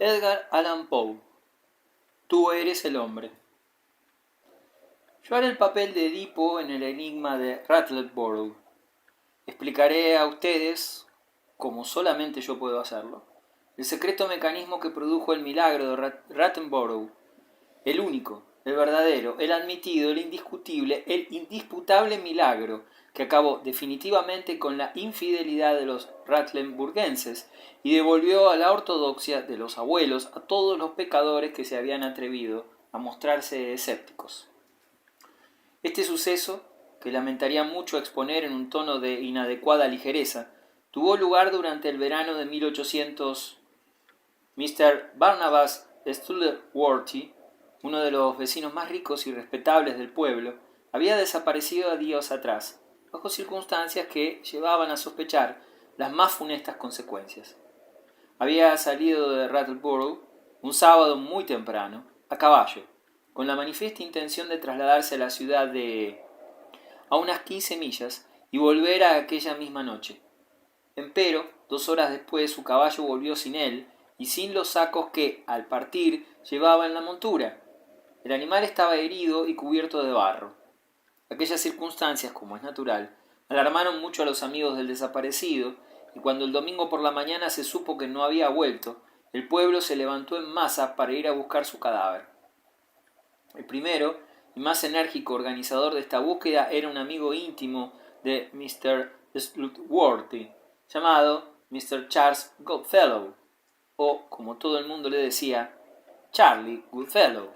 Edgar Allan Poe, Tú eres el hombre. Yo haré el papel de Edipo en el enigma de Rattleborough. Explicaré a ustedes, como solamente yo puedo hacerlo, el secreto mecanismo que produjo el milagro de Rattleborough, el único, el verdadero, el admitido, el indiscutible, el indisputable milagro que acabó definitivamente con la infidelidad de los rattlenburgenses y devolvió a la ortodoxia de los abuelos a todos los pecadores que se habían atrevido a mostrarse escépticos. Este suceso, que lamentaría mucho exponer en un tono de inadecuada ligereza, tuvo lugar durante el verano de 1800. Mr. Barnabas Stulworthy, uno de los vecinos más ricos y respetables del pueblo, había desaparecido días atrás, bajo circunstancias que llevaban a sospechar las más funestas consecuencias. Había salido de Rattleborough un sábado muy temprano, a caballo, con la manifiesta intención de trasladarse a la ciudad a unas 15 millas y volver a aquella misma noche. Empero, 2 horas después su caballo volvió sin él y sin los sacos que, al partir, llevaba en la montura. El animal estaba herido y cubierto de barro. Aquellas circunstancias, como es natural, alarmaron mucho a los amigos del desaparecido, y cuando el domingo por la mañana se supo que no había vuelto, el pueblo se levantó en masa para ir a buscar su cadáver. El primero y más enérgico organizador de esta búsqueda era un amigo íntimo de Mr. Slutworthy, llamado Mr. Charles Goodfellow, o, como todo el mundo le decía, Charlie Goodfellow,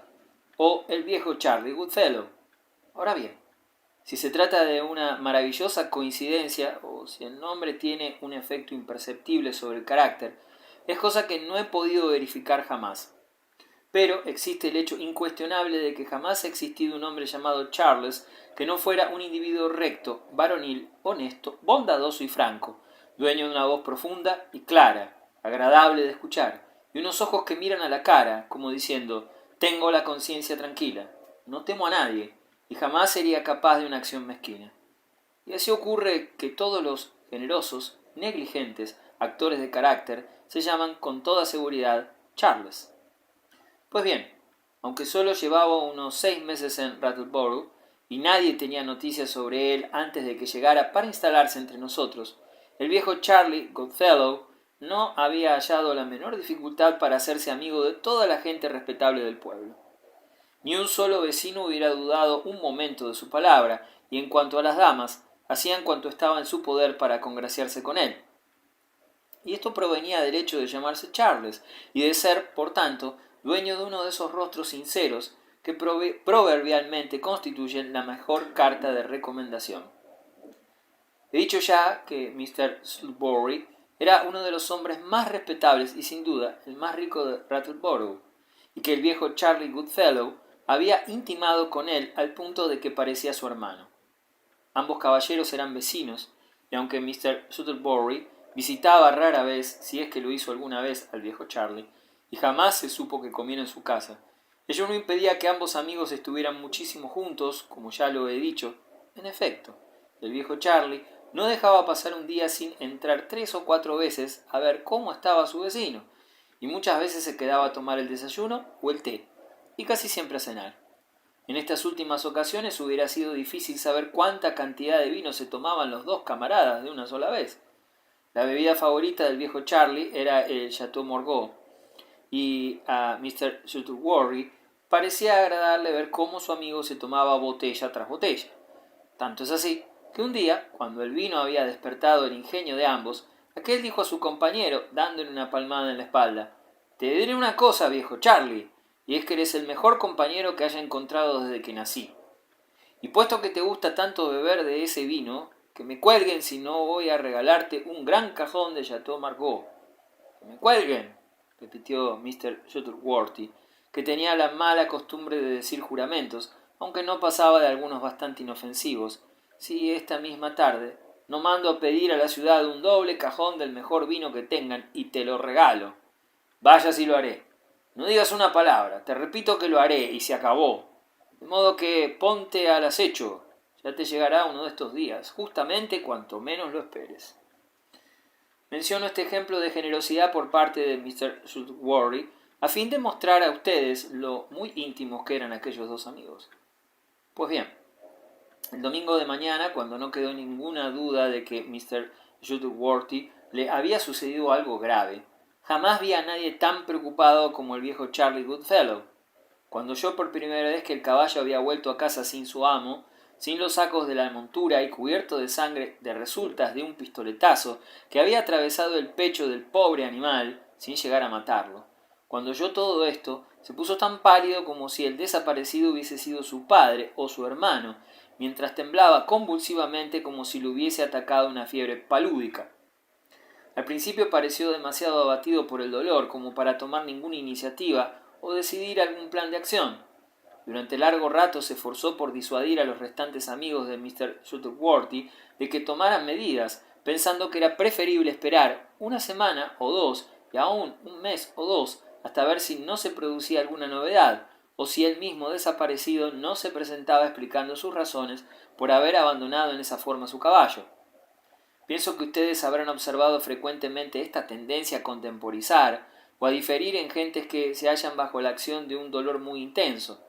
o el viejo Charlie Goodfellow. Ahora bien, si se trata de una maravillosa coincidencia, o si el nombre tiene un efecto imperceptible sobre el carácter, es cosa que no he podido verificar jamás. Pero existe el hecho incuestionable de que jamás ha existido un hombre llamado Charles que no fuera un individuo recto, varonil, honesto, bondadoso y franco, dueño de una voz profunda y clara, agradable de escuchar, y unos ojos que miran a la cara, como diciendo, tengo la conciencia tranquila, no temo a nadie, y jamás sería capaz de una acción mezquina. Y así ocurre que todos los generosos, negligentes, actores de carácter se llaman con toda seguridad Charles. Pues bien, aunque solo llevaba unos 6 meses en Rattleborough y nadie tenía noticias sobre él antes de que llegara para instalarse entre nosotros, el viejo Charlie Goodfellow no había hallado la menor dificultad para hacerse amigo de toda la gente respetable del pueblo. Ni un solo vecino hubiera dudado un momento de su palabra, y en cuanto a las damas, hacían cuanto estaba en su poder para congraciarse con él. Y esto provenía del hecho de llamarse Charles, y de ser, por tanto, dueño de uno de esos rostros sinceros que proverbialmente constituyen la mejor carta de recomendación. He dicho ya que Mr. Slutworthy era uno de los hombres más respetables y sin duda el más rico de Rattleborough, y que el viejo Charlie Goodfellow había intimado con él al punto de que parecía su hermano. Ambos caballeros eran vecinos, y aunque Mr. Slutworthy visitaba rara vez, si es que lo hizo alguna vez, al viejo Charlie, y jamás se supo que comiera en su casa, ello no impedía que ambos amigos estuvieran muchísimo juntos, como ya lo he dicho. En efecto, el viejo Charlie no dejaba pasar un día sin entrar 3 o 4 veces a ver cómo estaba su vecino, y muchas veces se quedaba a tomar el desayuno o el té, y casi siempre a cenar. En estas últimas ocasiones hubiera sido difícil saber cuánta cantidad de vino se tomaban los dos camaradas de una sola vez. La bebida favorita del viejo Charlie era el Chateau Margaux, y a Mr. Slutworthy parecía agradarle ver cómo su amigo se tomaba botella tras botella. Tanto es así que un día, cuando el vino había despertado el ingenio de ambos, aquel dijo a su compañero, dándole una palmada en la espalda, «Te diré una cosa, viejo Charlie, y es que eres el mejor compañero que haya encontrado desde que nací. Y puesto que te gusta tanto beber de ese vino, que me cuelguen si no voy a regalarte un gran cajón de Chateau Margaux». «Que me cuelguen», repitió Mr. Slutworthy, que tenía la mala costumbre de decir juramentos, aunque no pasaba de algunos bastante inofensivos, si esta misma tarde no mando a pedir a la ciudad un doble cajón del mejor vino que tengan y te lo regalo. Vaya si lo haré. No digas una palabra, te repito que lo haré y se acabó. De modo que ponte al acecho, ya te llegará uno de estos días, justamente cuanto menos lo esperes. Menciono este ejemplo de generosidad por parte de Mr. Shuttleworthy a fin de mostrar a ustedes lo muy íntimos que eran aquellos dos amigos. Pues bien, el domingo de mañana, cuando no quedó ninguna duda de que Mr. Shuttleworthy le había sucedido algo grave, jamás vi a nadie tan preocupado como el viejo Charlie Goodfellow. Cuando oyó por primera vez que el caballo había vuelto a casa sin su amo, sin los sacos de la montura y cubierto de sangre de resultas de un pistoletazo que había atravesado el pecho del pobre animal sin llegar a matarlo. Cuando oyó todo esto, se puso tan pálido como si el desaparecido hubiese sido su padre o su hermano, mientras temblaba convulsivamente como si lo hubiese atacado una fiebre palúdica. Al principio pareció demasiado abatido por el dolor como para tomar ninguna iniciativa o decidir algún plan de acción. Durante largo rato se esforzó por disuadir a los restantes amigos de Mr. Shuttleworthy de que tomaran medidas, pensando que era preferible esperar una semana o dos y aún un mes o dos hasta ver si no se producía alguna novedad o si el mismo desaparecido no se presentaba explicando sus razones por haber abandonado en esa forma su caballo. Pienso que ustedes habrán observado frecuentemente esta tendencia a contemporizar o a diferir en gentes que se hallan bajo la acción de un dolor muy intenso.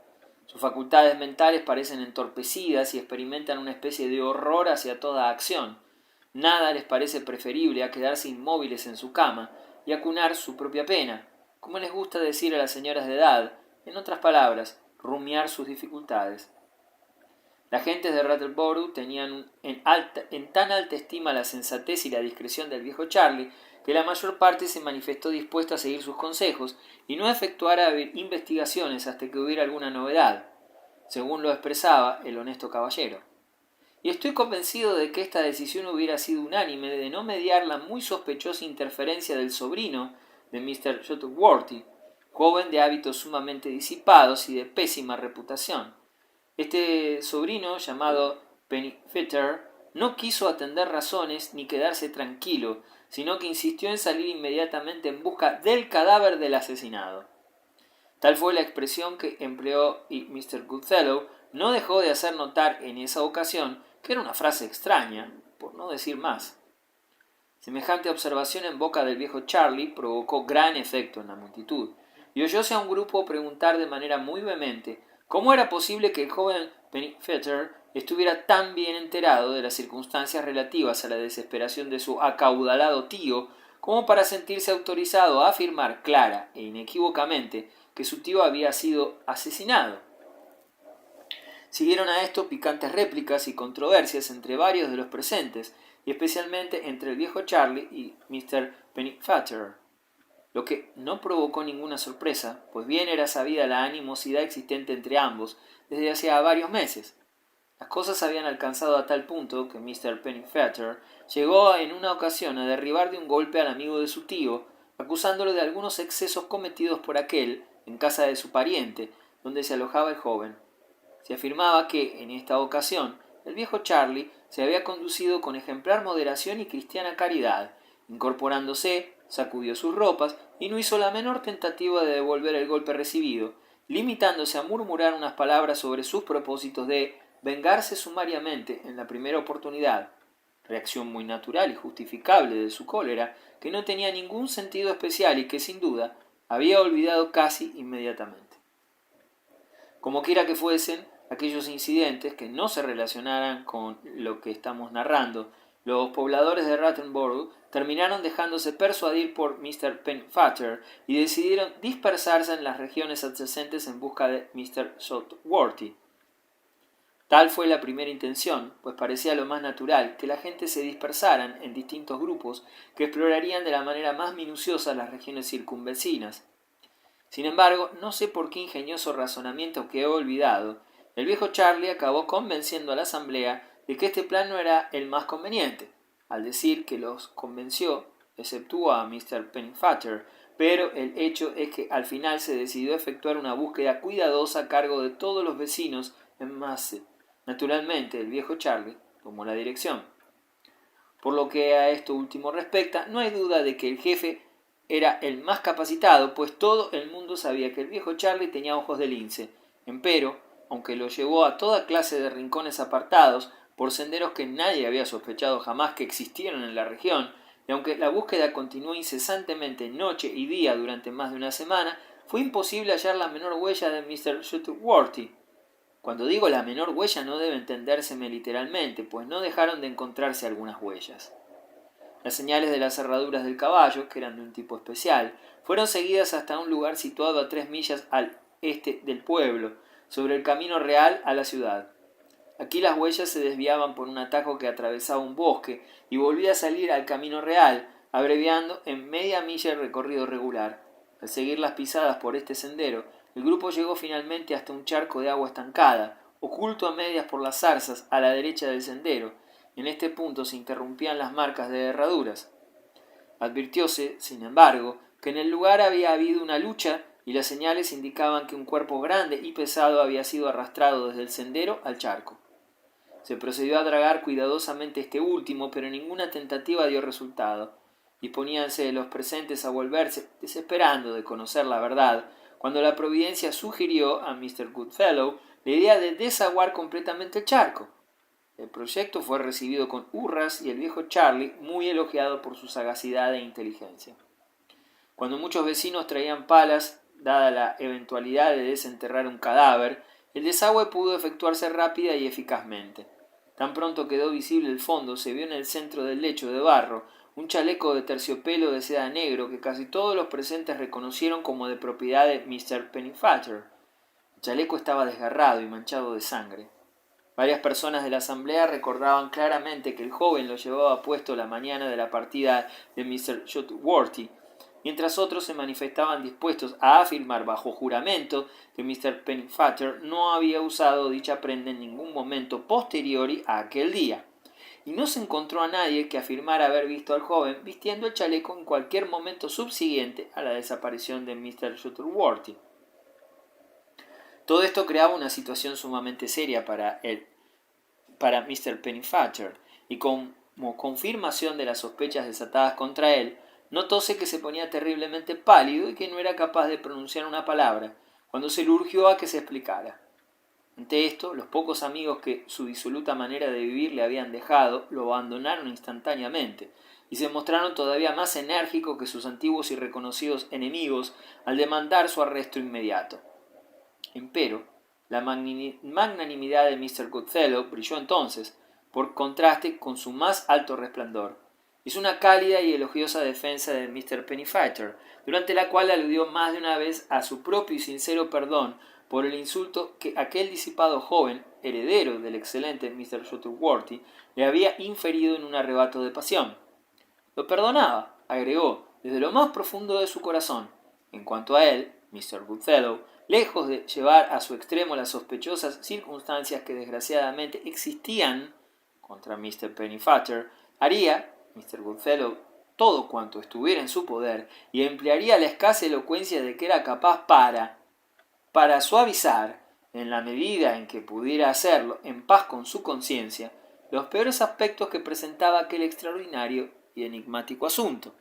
Sus facultades mentales parecen entorpecidas y experimentan una especie de horror hacia toda acción. Nada les parece preferible a quedarse inmóviles en su cama y acunar su propia pena, como les gusta decir a las señoras de edad, en otras palabras, rumiar sus dificultades. Las gentes de Rattleborough tenían en tan alta estima la sensatez y la discreción del viejo Charlie que la mayor parte se manifestó dispuesta a seguir sus consejos y no efectuara investigaciones hasta que hubiera alguna novedad, según lo expresaba el honesto caballero. Y estoy convencido de que esta decisión hubiera sido unánime de no mediar la muy sospechosa interferencia del sobrino de Mr. Shuttleworthy, joven de hábitos sumamente disipados y de pésima reputación. Este sobrino, llamado Pennyfeather, no quiso atender razones ni quedarse tranquilo, sino que insistió en salir inmediatamente en busca del cadáver del asesinado. Tal fue la expresión que empleó y Mr. Goodfellow no dejó de hacer notar en esa ocasión que era una frase extraña, por no decir más. Semejante observación en boca del viejo Charlie provocó gran efecto en la multitud, y oyóse a un grupo preguntar de manera muy vehemente cómo era posible que el joven Pennyfeather estuviera tan bien enterado de las circunstancias relativas a la desesperación de su acaudalado tío como para sentirse autorizado a afirmar clara e inequívocamente que su tío había sido asesinado. Siguieron a esto picantes réplicas y controversias entre varios de los presentes, y especialmente entre el viejo Charlie y Mr. Pennyfeather, lo que no provocó ninguna sorpresa, pues bien era sabida la animosidad existente entre ambos desde hacía varios meses. Las cosas habían alcanzado a tal punto que Mr. Pennyfeather llegó en una ocasión a derribar de un golpe al amigo de su tío, acusándolo de algunos excesos cometidos por aquel en casa de su pariente, donde se alojaba el joven. Se afirmaba que, en esta ocasión, el viejo Charlie se había conducido con ejemplar moderación y cristiana caridad, incorporándose, sacudió sus ropas y no hizo la menor tentativa de devolver el golpe recibido, limitándose a murmurar unas palabras sobre sus propósitos de vengarse sumariamente en la primera oportunidad, reacción muy natural y justificable de su cólera, que no tenía ningún sentido especial y que, sin duda, había olvidado casi inmediatamente. Como quiera que fuesen, aquellos incidentes que no se relacionaran con lo que estamos narrando, los pobladores de Rattleborough terminaron dejándose persuadir por Mr. Pennyfeather y decidieron dispersarse en las regiones adyacentes en busca de Mr. Shuttleworthy. Tal fue la primera intención, pues parecía lo más natural que la gente se dispersaran en distintos grupos que explorarían de la manera más minuciosa las regiones circunvecinas. Sin embargo, no sé por qué ingenioso razonamiento que he olvidado, el viejo Charlie acabó convenciendo a la asamblea de que este plan no era el más conveniente, al decir que los convenció, exceptuó a Mr. Pennyfeather, pero el hecho es que al final se decidió efectuar una búsqueda cuidadosa a cargo de todos los vecinos en Massey. Naturalmente, el viejo Charlie tomó la dirección. Por lo que a esto último respecta, no hay duda de que el jefe era el más capacitado, pues todo el mundo sabía que el viejo Charlie tenía ojos de lince. Empero, aunque lo llevó a toda clase de rincones apartados, por senderos que nadie había sospechado jamás que existieran en la región, y aunque la búsqueda continuó incesantemente noche y día durante más de una semana, fue imposible hallar la menor huella de Mr. Shuttleworthy. Cuando digo la menor huella no debe entendérseme literalmente, pues no dejaron de encontrarse algunas huellas. Las señales de las cerraduras del caballo, que eran de un tipo especial, fueron seguidas hasta un lugar situado a 3 millas al este del pueblo, sobre el camino real a la ciudad. Aquí las huellas se desviaban por un atajo que atravesaba un bosque y volvía a salir al camino real, abreviando en media milla el recorrido regular. Al seguir las pisadas por este sendero, el grupo llegó finalmente hasta un charco de agua estancada, oculto a medias por las zarzas a la derecha del sendero. En este punto se interrumpían las marcas de herraduras. Advirtióse, sin embargo, que en el lugar había habido una lucha y las señales indicaban que un cuerpo grande y pesado había sido arrastrado desde el sendero al charco. Se procedió a dragar cuidadosamente este último, pero ninguna tentativa dio resultado. Disponíanse los presentes a volverse, desesperando de conocer la verdad, cuando la providencia sugirió a Mr. Goodfellow la idea de desaguar completamente el charco. El proyecto fue recibido con hurras y el viejo Charlie muy elogiado por su sagacidad e inteligencia. Cuando muchos vecinos traían palas, dada la eventualidad de desenterrar un cadáver, el desagüe pudo efectuarse rápida y eficazmente. Tan pronto quedó visible el fondo, se vio en el centro del lecho de barro un chaleco de terciopelo de seda negro que casi todos los presentes reconocieron como de propiedad de Mr. Pennyfather. El chaleco estaba desgarrado y manchado de sangre. Varias personas de la asamblea recordaban claramente que el joven lo llevaba puesto la mañana de la partida de Mr. Shuttleworthy, mientras otros se manifestaban dispuestos a afirmar bajo juramento que Mr. Pennyfather no había usado dicha prenda en ningún momento posteriori a aquel día, y no se encontró a nadie que afirmara haber visto al joven vistiendo el chaleco en cualquier momento subsiguiente a la desaparición de Mr. Shuttleworthy. Todo esto creaba una situación sumamente seria para Mr. Pennyfather, y como confirmación de las sospechas desatadas contra él, notóse que se ponía terriblemente pálido y que no era capaz de pronunciar una palabra, cuando se le urgió a que se explicara. Ante esto, los pocos amigos que su disoluta manera de vivir le habían dejado, lo abandonaron instantáneamente, y se mostraron todavía más enérgicos que sus antiguos y reconocidos enemigos al demandar su arresto inmediato. Empero, la magnanimidad de Mr. Goodfellow brilló entonces, por contraste con su más alto resplandor. Hizo una cálida y elogiosa defensa de Mr. Pennyfather, durante la cual aludió más de una vez a su propio y sincero perdón por el insulto que aquel disipado joven, heredero del excelente Mr. Shuttleworthy, le había inferido en un arrebato de pasión. Lo perdonaba, agregó, desde lo más profundo de su corazón. En cuanto a él, Mr. Goodfellow, lejos de llevar a su extremo las sospechosas circunstancias que desgraciadamente existían contra Mr. Pennyfather, haría, Mr. Goodfellow, todo cuanto estuviera en su poder y emplearía la escasa elocuencia de que era capaz para suavizar, en la medida en que pudiera hacerlo, en paz con su conciencia, los peores aspectos que presentaba aquel extraordinario y enigmático asunto.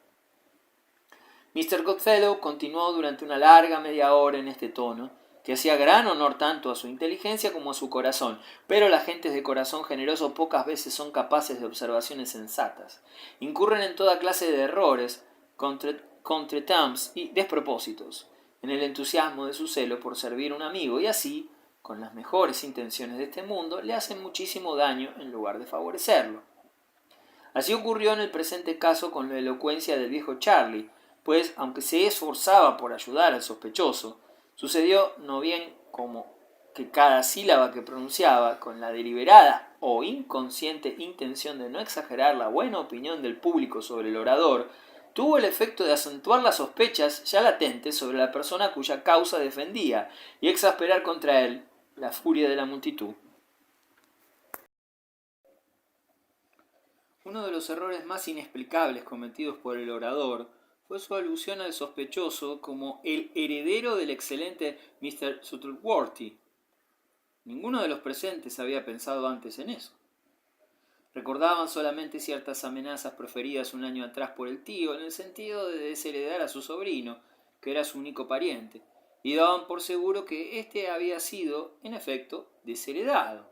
Mr. Goodfellow continuó durante una larga media hora en este tono, que hacía gran honor tanto a su inteligencia como a su corazón, pero las gentes de corazón generoso pocas veces son capaces de observaciones sensatas. Incurren en toda clase de errores, contretemps y despropósitos, en el entusiasmo de su celo por servir a un amigo, y así, con las mejores intenciones de este mundo, le hacen muchísimo daño en lugar de favorecerlo. Así ocurrió en el presente caso con la elocuencia del viejo Charlie, pues, aunque se esforzaba por ayudar al sospechoso, sucedió no bien como que cada sílaba que pronunciaba, con la deliberada o inconsciente intención de no exagerar la buena opinión del público sobre el orador, tuvo el efecto de acentuar las sospechas ya latentes sobre la persona cuya causa defendía y exasperar contra él la furia de la multitud. Uno de los errores más inexplicables cometidos por el orador fue su alusión al sospechoso como el heredero del excelente Mr. Shuttleworthy. Ninguno de los presentes había pensado antes en eso. Recordaban solamente ciertas amenazas proferidas un año atrás por el tío en el sentido de desheredar a su sobrino, que era su único pariente, y daban por seguro que éste había sido, en efecto, desheredado.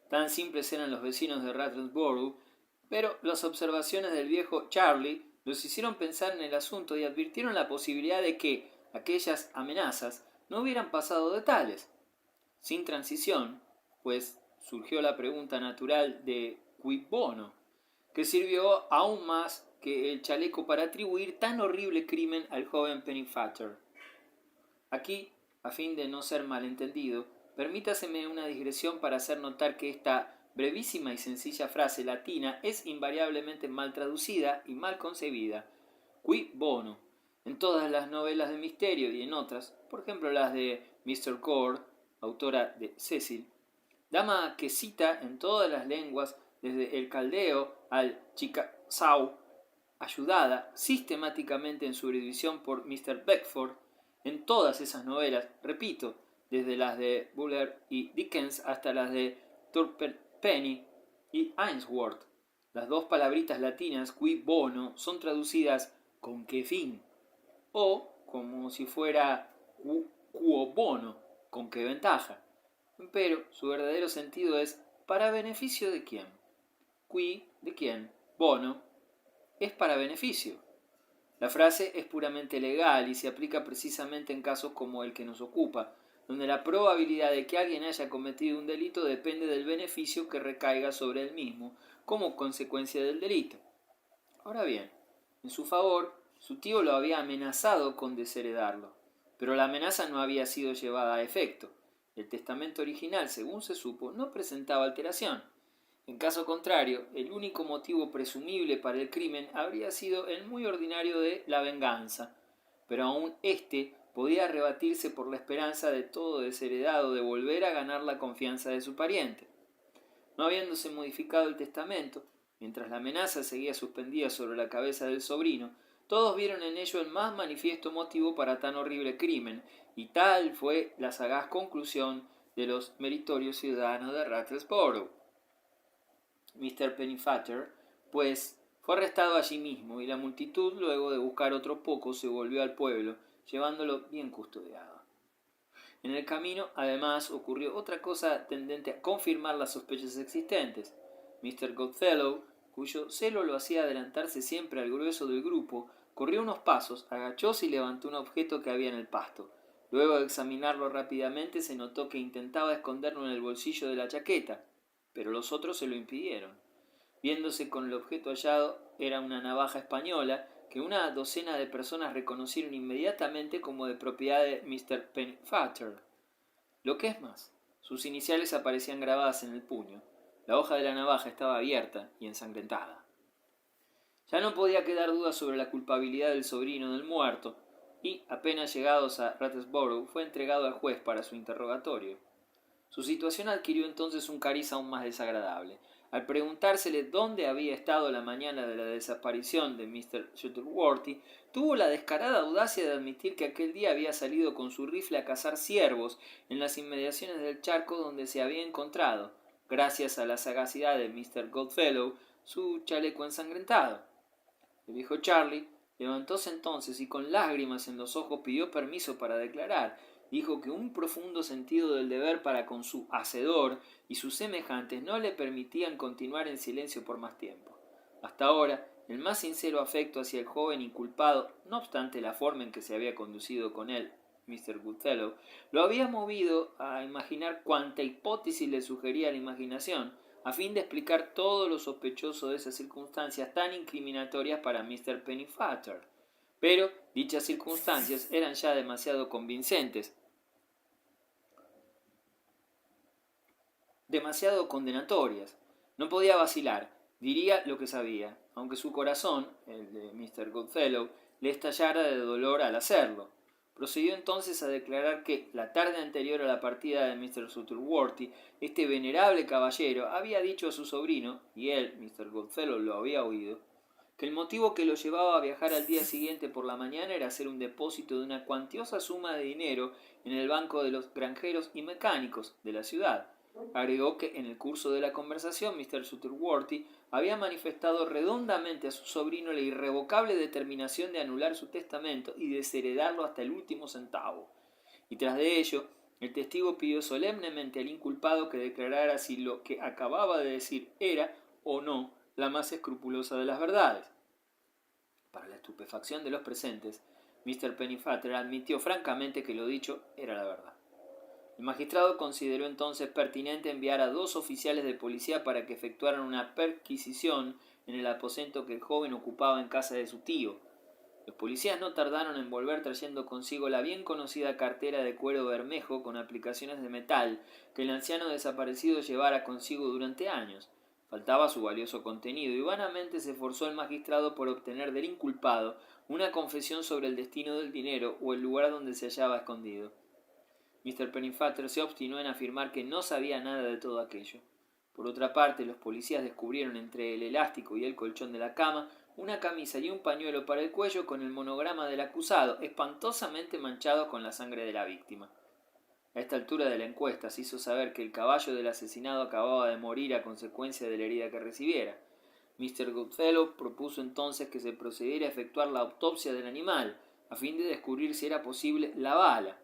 Tan simples eran los vecinos de Rattlesborough, pero las observaciones del viejo Charlie los hicieron pensar en el asunto y advirtieron la posibilidad de que aquellas amenazas no hubieran pasado de tales. Sin transición, pues surgió la pregunta natural de «¿Cui bono?», que sirvió aún más que el chaleco para atribuir tan horrible crimen al joven Pennyfather. Aquí, a fin de no ser malentendido, permítaseme una digresión para hacer notar que esta brevísima y sencilla frase latina es invariablemente mal traducida y mal concebida. Cui bono. En todas las novelas de misterio y en otras, por ejemplo las de Mr. Cord, autora de Cecil, dama que cita en todas las lenguas desde el caldeo al chickasaw, ayudada sistemáticamente en su erudición por Mr. Beckford, en todas esas novelas, repito, desde las de Buller y Dickens hasta las de Turpenny y Ainsworth. Las dos palabritas latinas cui bono son traducidas ¿con qué fin? O como si fuera quo bono, ¿con qué ventaja? Pero su verdadero sentido es ¿para beneficio de quién? Qui, ¿de quién? Bono, es para beneficio. La frase es puramente legal y se aplica precisamente en casos como el que nos ocupa, donde la probabilidad de que alguien haya cometido un delito depende del beneficio que recaiga sobre él mismo como consecuencia del delito. Ahora bien, en su favor, su tío lo había amenazado con desheredarlo, pero la amenaza no había sido llevada a efecto. El testamento original, según se supo, no presentaba alteración. En caso contrario, el único motivo presumible para el crimen habría sido el muy ordinario de la venganza, pero aún éste podía rebatirse por la esperanza de todo desheredado de volver a ganar la confianza de su pariente. No habiéndose modificado el testamento, mientras la amenaza seguía suspendida sobre la cabeza del sobrino, todos vieron en ello el más manifiesto motivo para tan horrible crimen, y tal fue la sagaz conclusión de los meritorios ciudadanos de Rattlesborough. Mr. Pennyfather, pues, fue arrestado allí mismo, y la multitud, luego de buscar otro poco, se volvió al pueblo, llevándolo bien custodiado. En el camino, además, ocurrió otra cosa tendente a confirmar las sospechas existentes. Mr. Goodfellow, cuyo celo lo hacía adelantarse siempre al grueso del grupo, corrió unos pasos, agachóse y levantó un objeto que había en el pasto. Luego de examinarlo rápidamente, se notó que intentaba esconderlo en el bolsillo de la chaqueta, pero los otros se lo impidieron. Viéndose con el objeto hallado, era una navaja española que una docena de personas reconocieron inmediatamente como de propiedad de Mr. Pennyfather. Lo que es más, sus iniciales aparecían grabadas en el puño. La hoja de la navaja estaba abierta y ensangrentada. Ya no podía quedar duda sobre la culpabilidad del sobrino del muerto, y, apenas llegados a Rattlesborough, fue entregado al juez para su interrogatorio. Su situación adquirió entonces un cariz aún más desagradable. Al preguntársele dónde había estado la mañana de la desaparición de Mr. Shuttleworthy, tuvo la descarada audacia de admitir que aquel día había salido con su rifle a cazar ciervos en las inmediaciones del charco donde se había encontrado, gracias a la sagacidad de Mr. Goodfellow, su chaleco ensangrentado. El viejo Charlie levantóse entonces y con lágrimas en los ojos pidió permiso para declarar. Dijo que un profundo sentido del deber para con su hacedor y sus semejantes no le permitían continuar en silencio por más tiempo. Hasta ahora, el más sincero afecto hacia el joven inculpado, no obstante la forma en que se había conducido con él, Mr. Goodfellow, lo había movido a imaginar cuanta hipótesis le sugería la imaginación, a fin de explicar todo lo sospechoso de esas circunstancias tan incriminatorias para Mr. Pennyfather. Pero dichas circunstancias eran ya demasiado convincentes, demasiado condenatorias. No podía vacilar, diría lo que sabía, aunque su corazón, el de Mr. Goodfellow, le estallara de dolor al hacerlo. Procedió entonces a declarar que, la tarde anterior a la partida de Mr. Shuttleworthy, este venerable caballero había dicho a su sobrino, y él, Mr. Goodfellow, lo había oído, que el motivo que lo llevaba a viajar al día siguiente por la mañana era hacer un depósito de una cuantiosa suma de dinero en el banco de los granjeros y mecánicos de la ciudad. Agregó que en el curso de la conversación Mr. Shuttleworthy había manifestado redondamente a su sobrino la irrevocable determinación de anular su testamento y desheredarlo hasta el último centavo. Y tras de ello, el testigo pidió solemnemente al inculpado que declarara si lo que acababa de decir era o no la más escrupulosa de las verdades. Para la estupefacción de los presentes, Mr. Pennyfather admitió francamente que lo dicho era la verdad. El magistrado consideró entonces pertinente enviar a 2 oficiales de policía para que efectuaran una perquisición en el aposento que el joven ocupaba en casa de su tío. Los policías no tardaron en volver trayendo consigo la bien conocida cartera de cuero bermejo con aplicaciones de metal que el anciano desaparecido llevara consigo durante años. Faltaba su valioso contenido y vanamente se esforzó el magistrado por obtener del inculpado una confesión sobre el destino del dinero o el lugar donde se hallaba escondido. Mr. Pennyfather se obstinó en afirmar que no sabía nada de todo aquello. Por otra parte, los policías descubrieron entre el elástico y el colchón de la cama una camisa y un pañuelo para el cuello con el monograma del acusado, espantosamente manchado con la sangre de la víctima. A esta altura de la encuesta se hizo saber que el caballo del asesinado acababa de morir a consecuencia de la herida que recibiera. Mr. Goodfellow propuso entonces que se procediera a efectuar la autopsia del animal, a fin de descubrir si era posible la bala.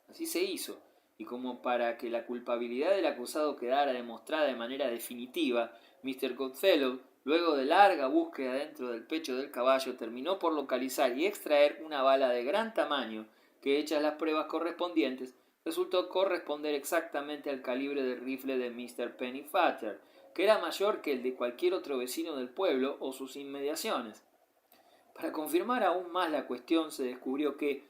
Así se hizo, y como para que la culpabilidad del acusado quedara demostrada de manera definitiva, Mr. Goodfellow, luego de larga búsqueda dentro del pecho del caballo, terminó por localizar y extraer una bala de gran tamaño que, hechas las pruebas correspondientes, resultó corresponder exactamente al calibre del rifle de Mr. Pennyfather, que era mayor que el de cualquier otro vecino del pueblo o sus inmediaciones. Para confirmar aún más la cuestión, se descubrió que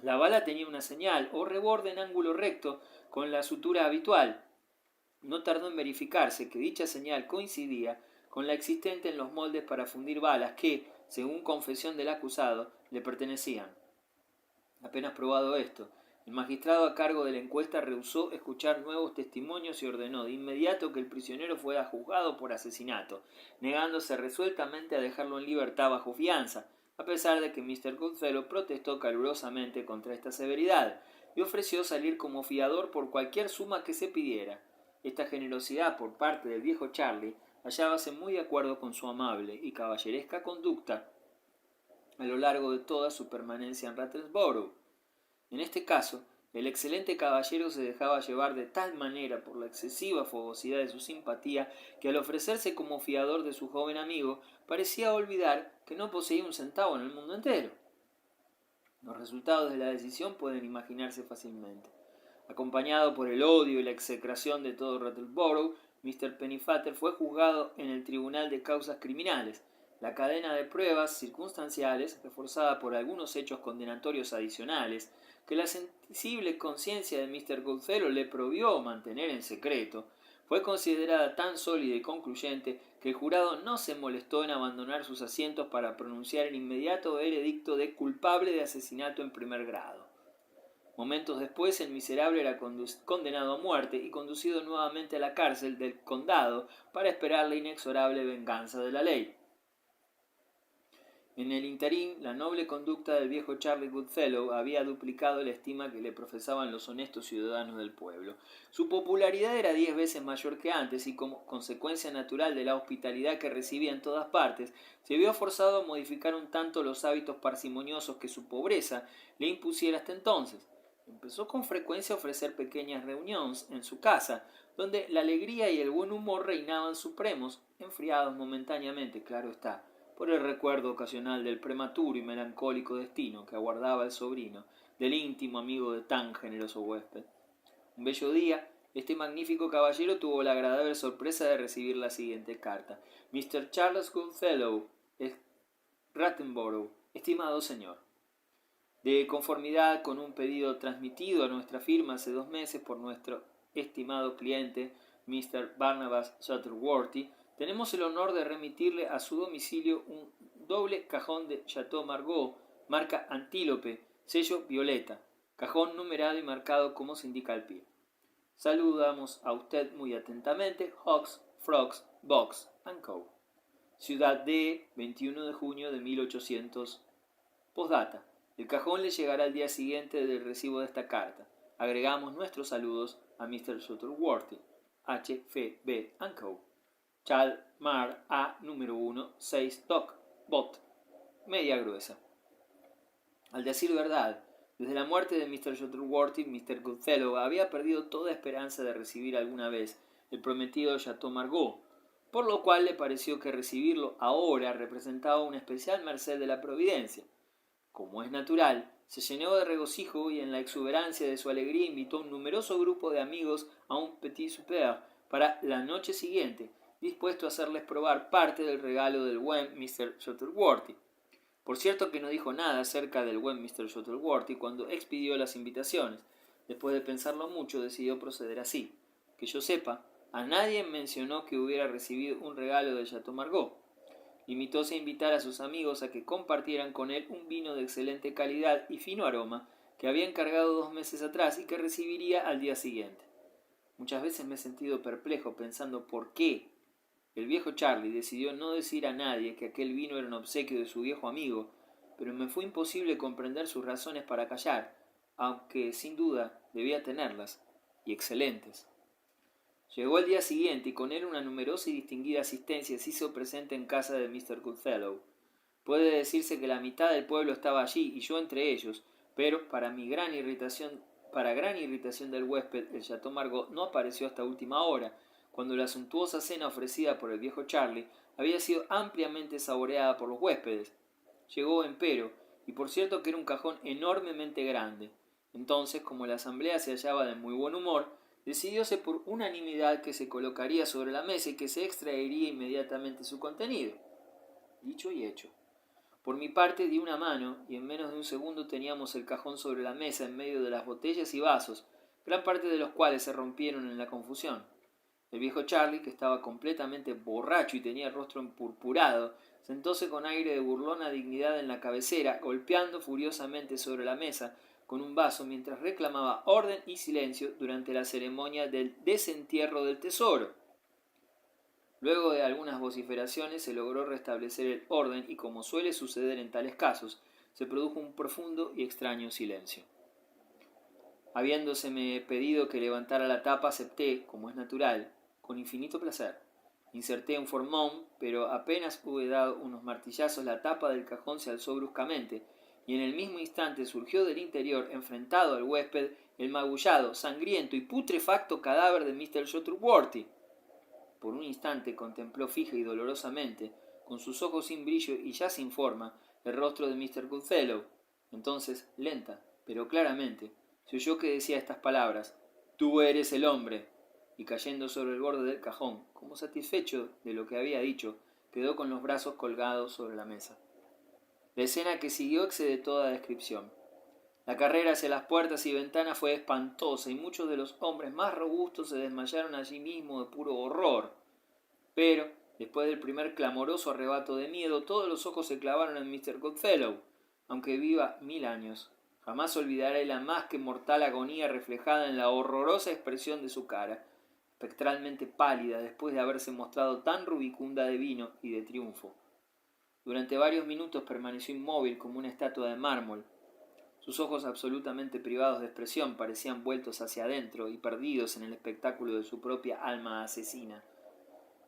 la bala tenía una señal o reborde en ángulo recto con la sutura habitual. No tardó en verificarse que dicha señal coincidía con la existente en los moldes para fundir balas que, según confesión del acusado, le pertenecían. Apenas probado esto, el magistrado a cargo de la encuesta rehusó escuchar nuevos testimonios y ordenó de inmediato que el prisionero fuera juzgado por asesinato, negándose resueltamente a dejarlo en libertad bajo fianza, a pesar de que Mr. Goodfellow protestó calurosamente contra esta severidad y ofreció salir como fiador por cualquier suma que se pidiera. Esta generosidad por parte del viejo Charlie hallábase muy de acuerdo con su amable y caballeresca conducta a lo largo de toda su permanencia en Rattlesborough. En este caso, el excelente caballero se dejaba llevar de tal manera por la excesiva fogosidad de su simpatía que al ofrecerse como fiador de su joven amigo parecía olvidar que no poseía un centavo en el mundo entero. Los resultados de la decisión pueden imaginarse fácilmente. Acompañado por el odio y la execración de todo Rattlesborough, Mr. Pennyfather fue juzgado en el Tribunal de Causas Criminales. La cadena de pruebas circunstanciales, reforzada por algunos hechos condenatorios adicionales, que la sensible conciencia de Mr. Goodfellow le prohibió mantener en secreto, fue considerada tan sólida y concluyente que el jurado no se molestó en abandonar sus asientos para pronunciar el inmediato veredicto de culpable de asesinato en primer grado. Momentos después, el miserable era condenado a muerte y conducido nuevamente a la cárcel del condado para esperar la inexorable venganza de la ley. En el interín, la noble conducta del viejo Charlie Goodfellow había duplicado la estima que le profesaban los honestos ciudadanos del pueblo. Su popularidad era 10 veces mayor que antes y, como consecuencia natural de la hospitalidad que recibía en todas partes, se vio forzado a modificar un tanto los hábitos parsimoniosos que su pobreza le impusiera hasta entonces. Empezó con frecuencia a ofrecer pequeñas reuniones en su casa, donde la alegría y el buen humor reinaban supremos, enfriados momentáneamente, claro está, por el recuerdo ocasional del prematuro y melancólico destino que aguardaba el sobrino del íntimo amigo de tan generoso huésped. Un bello día, este magnífico caballero tuvo la agradable sorpresa de recibir la siguiente carta. Mr. Charles Goodfellow, Rattlesborough, estimado señor. De conformidad con un pedido transmitido a nuestra firma hace 2 meses por nuestro estimado cliente, Mr. Barnabas Shuttleworthy, tenemos el honor de remitirle a su domicilio un doble cajón de Chateau Margaux, marca Antílope, sello violeta, cajón numerado y marcado como se indica al pie. Saludamos a usted muy atentamente, Hawks, Frogs, Box & Co. Ciudad de 21 de junio de 1800. Postdata. El cajón le llegará al día siguiente del recibo de esta carta. Agregamos nuestros saludos a Mr. Shuttleworthy, HFB & Co. Chalmar A número 1, 6 Dock, Bot, media gruesa. Al decir verdad, desde la muerte de Mr. Shuttleworthy, Mr. Goodfellow había perdido toda esperanza de recibir alguna vez el prometido Chateau Margaux. por lo cual le pareció que recibirlo ahora representaba una especial merced de la providencia. Como es natural, se llenó de regocijo y en la exuberancia de su alegría invitó a un numeroso grupo de amigos a un petit souper para la noche siguiente, dispuesto a hacerles probar parte del regalo del buen Mr. Shuttleworthy. Por cierto que no dijo nada acerca del buen Mr. Shuttleworthy cuando expidió las invitaciones. Después de pensarlo mucho, decidió proceder así. Que yo sepa, a nadie mencionó que hubiera recibido un regalo de Chateau Margaux. Limitóse a invitar a sus amigos a que compartieran con él un vino de excelente calidad y fino aroma que había encargado 2 meses atrás y que recibiría al día siguiente. Muchas veces me he sentido perplejo pensando por qué el viejo Charlie decidió no decir a nadie que aquel vino era un obsequio de su viejo amigo, pero me fue imposible comprender sus razones para callar, aunque sin duda debía tenerlas, y excelentes. Llegó el día siguiente y con él una numerosa y distinguida asistencia se hizo presente en casa de Mr. Goodfellow. Puede decirse que la mitad del pueblo estaba allí y yo entre ellos, pero para gran irritación del huésped, el Chateau Margaux no apareció hasta última hora, cuando la suntuosa cena ofrecida por el viejo Charlie había sido ampliamente saboreada por los huéspedes. Llegó, empero, y por cierto que era un cajón enormemente grande. Entonces, como la asamblea se hallaba de muy buen humor, decidióse por unanimidad que se colocaría sobre la mesa y que se extraería inmediatamente su contenido. Dicho y hecho. Por mi parte di una mano y en menos de un segundo teníamos el cajón sobre la mesa en medio de las botellas y vasos, gran parte de los cuales se rompieron en la confusión. El viejo Charlie, que estaba completamente borracho y tenía el rostro empurpurado, sentóse con aire de burlona dignidad en la cabecera, golpeando furiosamente sobre la mesa con un vaso mientras reclamaba orden y silencio durante la ceremonia del desentierro del tesoro. Luego de algunas vociferaciones se logró restablecer el orden y, como suele suceder en tales casos, se produjo un profundo y extraño silencio. Habiéndoseme pedido que levantara la tapa, acepté, como es natural, con infinito placer. Inserté un formón, pero apenas hube dado unos martillazos, la tapa del cajón se alzó bruscamente, y en el mismo instante surgió del interior, enfrentado al huésped, el magullado, sangriento y putrefacto cadáver de Mr. Shuttleworthy. Por un instante contempló fija y dolorosamente, con sus ojos sin brillo y ya sin forma, el rostro de Mr. Goodfellow. Entonces, lenta, pero claramente, se oyó que decía estas palabras: «Tú eres el hombre», y cayendo sobre el borde del cajón, como satisfecho de lo que había dicho, quedó con los brazos colgados sobre la mesa. La escena que siguió excede toda descripción. La carrera hacia las puertas y ventanas fue espantosa y muchos de los hombres más robustos se desmayaron allí mismo de puro horror. Pero, después del primer clamoroso arrebato de miedo, todos los ojos se clavaron en Mr. Goodfellow. Aunque viva 1000 años, jamás olvidaré la más que mortal agonía reflejada en la horrorosa expresión de su cara, espectralmente pálida después de haberse mostrado tan rubicunda de vino y de triunfo. Durante varios minutos permaneció inmóvil como una estatua de mármol. Sus ojos, absolutamente privados de expresión, parecían vueltos hacia adentro y perdidos en el espectáculo de su propia alma asesina.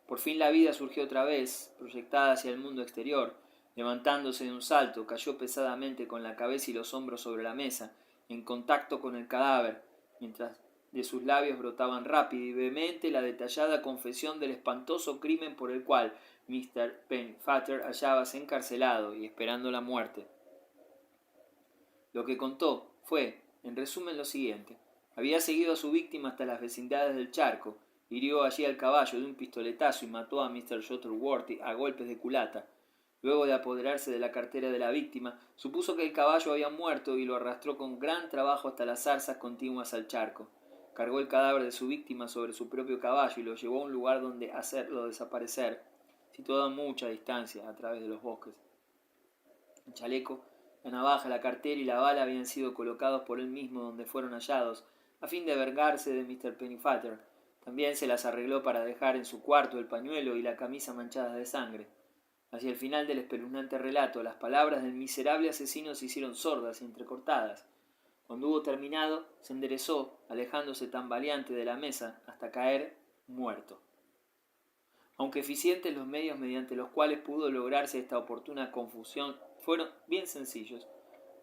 Por fin la vida surgió otra vez, proyectada hacia el mundo exterior. Levantándose de un salto, cayó pesadamente con la cabeza y los hombros sobre la mesa, en contacto con el cadáver, mientras de sus labios brotaban rápida y vehemente la detallada confesión del espantoso crimen por el cual Mr. Pennefather hallábase encarcelado y esperando la muerte. Lo que contó fue, en resumen, lo siguiente. Había seguido a su víctima hasta las vecindades del charco, hirió allí al caballo de un pistoletazo y mató a Mr. Shuttleworthy a golpes de culata. Luego de apoderarse de la cartera de la víctima, supuso que el caballo había muerto y lo arrastró con gran trabajo hasta las zarzas contiguas al charco. Cargó el cadáver de su víctima sobre su propio caballo y lo llevó a un lugar donde hacerlo desaparecer, situado a mucha distancia a través de los bosques. El chaleco, la navaja, la cartera y la bala habían sido colocados por él mismo donde fueron hallados, a fin de vengarse de Mr. Pennefather. También se las arregló para dejar en su cuarto el pañuelo y la camisa manchadas de sangre. Hacia el final del espeluznante relato, las palabras del miserable asesino se hicieron sordas y entrecortadas. Cuando hubo terminado, se enderezó, alejándose tambaleante de la mesa, hasta caer muerto. Aunque eficientes los medios mediante los cuales pudo lograrse esta oportuna confusión fueron bien sencillos.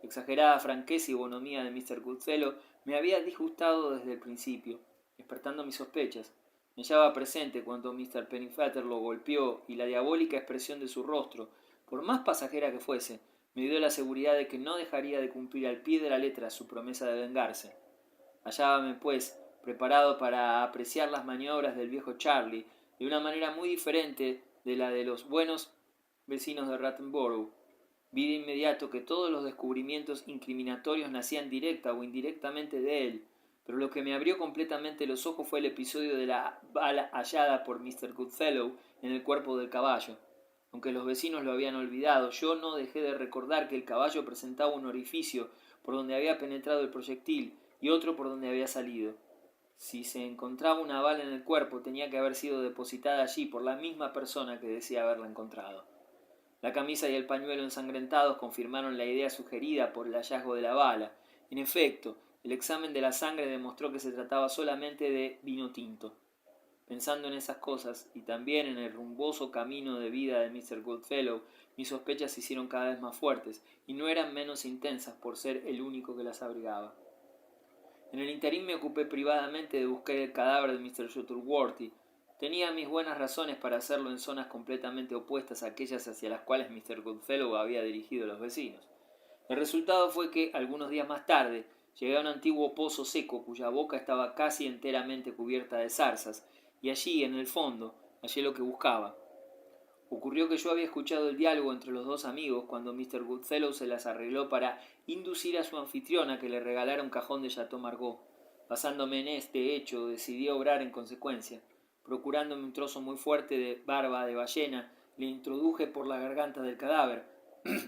La exagerada franqueza y bonomía de Mr. Goodfellow me había disgustado desde el principio, despertando mis sospechas. Me hallaba presente cuando Mr. Pennyfeather lo golpeó y la diabólica expresión de su rostro, por más pasajera que fuese, me dio la seguridad de que no dejaría de cumplir al pie de la letra su promesa de vengarse. Hallábame, pues, preparado para apreciar las maniobras del viejo Charlie de una manera muy diferente de la de los buenos vecinos de Rattenborough. Vi de inmediato que todos los descubrimientos incriminatorios nacían directa o indirectamente de él, pero lo que me abrió completamente los ojos fue el episodio de la bala hallada por Mr. Goodfellow en el cuerpo del caballo. Aunque los vecinos lo habían olvidado, yo no dejé de recordar que el caballo presentaba un orificio por donde había penetrado el proyectil y otro por donde había salido. Si se encontraba una bala en el cuerpo, tenía que haber sido depositada allí por la misma persona que decía haberla encontrado. La camisa y el pañuelo ensangrentados confirmaron la idea sugerida por el hallazgo de la bala. En efecto, el examen de la sangre demostró que se trataba solamente de vino tinto. Pensando en esas cosas, y también en el rumboso camino de vida de Mr. Goodfellow, mis sospechas se hicieron cada vez más fuertes, y no eran menos intensas por ser el único que las abrigaba. En el interín me ocupé privadamente de buscar el cadáver de Mr. Shuttleworthy. Tenía mis buenas razones para hacerlo en zonas completamente opuestas a aquellas hacia las cuales Mr. Goodfellow había dirigido a los vecinos. El resultado fue que, algunos días más tarde, llegué a un antiguo pozo seco cuya boca estaba casi enteramente cubierta de zarzas, y allí, en el fondo, hallé lo que buscaba. Ocurrió que yo había escuchado el diálogo entre los dos amigos cuando Mr. Goodfellow se las arregló para inducir a su anfitriona a que le regalara un cajón de Chateau Margaux. Basándome en este hecho, decidí obrar en consecuencia. Procurándome un trozo muy fuerte de barba de ballena, le introduje por la garganta del cadáver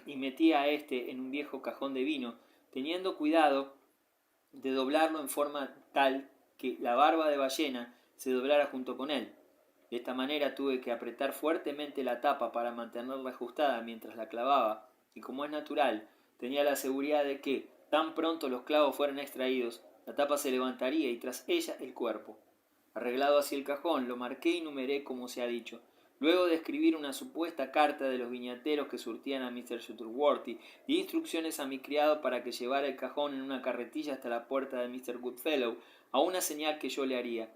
y metí a éste en un viejo cajón de vino, teniendo cuidado de doblarlo en forma tal que la barba de ballena se doblara junto con él. De esta manera tuve que apretar fuertemente la tapa para mantenerla ajustada mientras la clavaba, y como es natural, tenía la seguridad de que, tan pronto los clavos fueran extraídos, la tapa se levantaría y tras ella el cuerpo. Arreglado así el cajón, lo marqué y numeré como se ha dicho. Luego de escribir una supuesta carta de los viñateros que surtían a Mr. Shuttleworthy, di instrucciones a mi criado para que llevara el cajón en una carretilla hasta la puerta de Mr. Goodfellow, a una señal que yo le haría.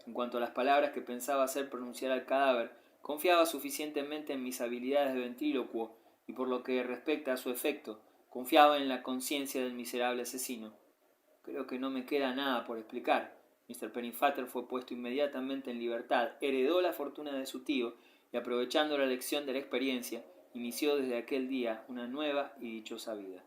En cuanto a las palabras que pensaba hacer pronunciar al cadáver, confiaba suficientemente en mis habilidades de ventrílocuo y por lo que respecta a su efecto, confiaba en la conciencia del miserable asesino. Creo que no me queda nada por explicar. Mr. Pennyfeather fue puesto inmediatamente en libertad, heredó la fortuna de su tío y, aprovechando la lección de la experiencia, inició desde aquel día una nueva y dichosa vida.